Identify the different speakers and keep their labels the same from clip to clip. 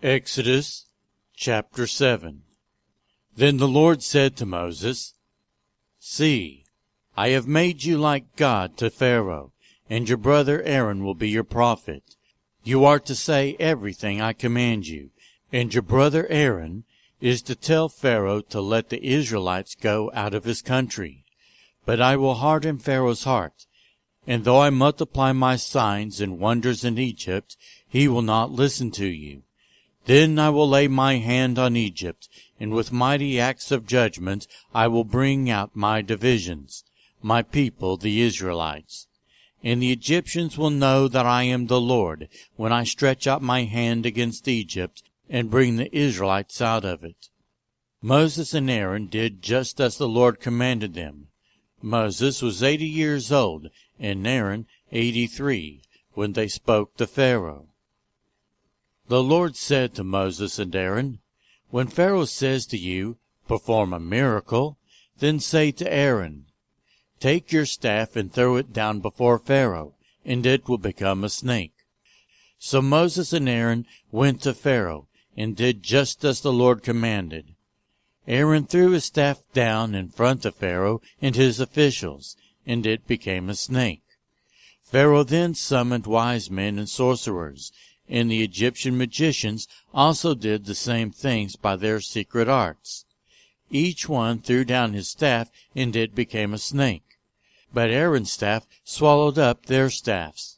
Speaker 1: Exodus chapter 7. Then the Lord said to Moses, See, I have made you like God to Pharaoh, and your brother Aaron will be your prophet. You are to say everything I command you, and your brother Aaron is to tell Pharaoh to let the Israelites go out of his country. But I will harden Pharaoh's heart, and though I multiply my signs and wonders in Egypt, he will not listen to you. Then I will lay my hand on Egypt, and with mighty acts of judgment I will bring out my divisions, my people the Israelites. And the Egyptians will know that I am the Lord, when I stretch out my hand against Egypt, and bring the Israelites out of it. Moses and Aaron did just as the Lord commanded them. Moses was 80 years old, and Aaron 83, when they spoke to Pharaoh. The Lord said to Moses and Aaron, When Pharaoh says to you, Perform a miracle, then say to Aaron, Take your staff and throw it down before Pharaoh, and it will become a snake. So Moses and Aaron went to Pharaoh, and did just as the Lord commanded. Aaron threw his staff down in front of Pharaoh and his officials, and it became a snake. Pharaoh then summoned wise men and sorcerers, and the Egyptian magicians also did the same things by their secret arts. Each one threw down his staff, and it became a snake. But Aaron's staff swallowed up their staffs.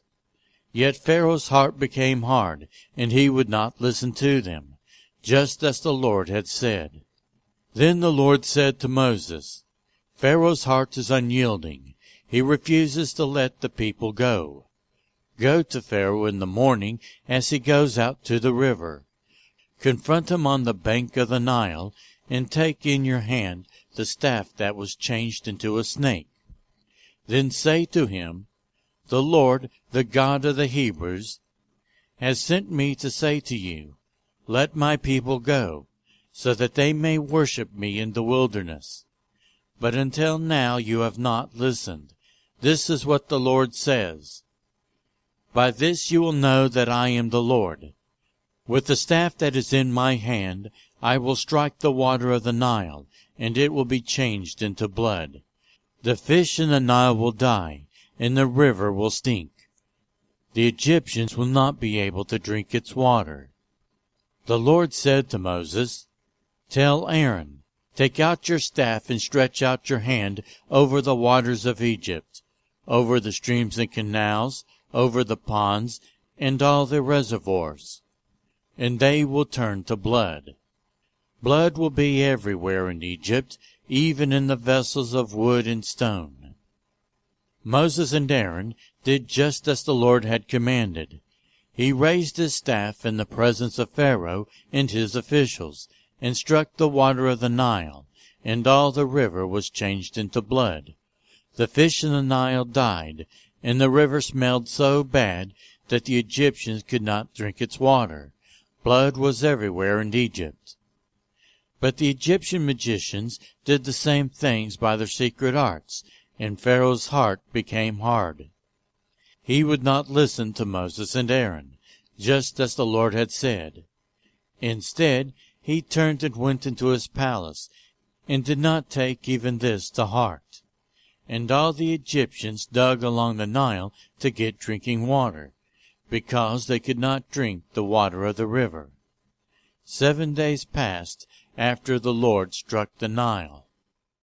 Speaker 1: Yet Pharaoh's heart became hard, and he would not listen to them, just as the Lord had said. Then the Lord said to Moses, Pharaoh's heart is unyielding. He refuses to let the people go. Go to Pharaoh in the morning as he goes out to the river. Confront him on the bank of the Nile, and take in your hand the staff that was changed into a snake. Then say to him, The Lord, the God of the Hebrews, has sent me to say to you, Let my people go, so that they may worship me in the wilderness. But until now you have not listened. This is what the Lord says. By this you will know that I am the Lord. With the staff that is in my hand, I will strike the water of the Nile, and it will be changed into blood. The fish in the Nile will die, and the river will stink. The Egyptians will not be able to drink its water. The Lord said to Moses, Tell Aaron, Take out your staff and stretch out your hand over the waters of Egypt, over the streams and canals, over the ponds, and all the reservoirs, and they will turn to blood. Blood will be everywhere in Egypt, even in the vessels of wood and stone. Moses and Aaron did just as the Lord had commanded. He raised his staff in the presence of Pharaoh and his officials, and struck the water of the Nile, and all the river was changed into blood. The fish in the Nile died, and the river smelled so bad that the Egyptians could not drink its water. Blood was everywhere in Egypt. But the Egyptian magicians did the same things by their secret arts, and Pharaoh's heart became hard. He would not listen to Moses and Aaron, just as the Lord had said. Instead, he turned and went into his palace, and did not take even this to heart. And all the Egyptians dug along the Nile to get drinking water, because they could not drink the water of the river. 7 days passed after the Lord struck the Nile.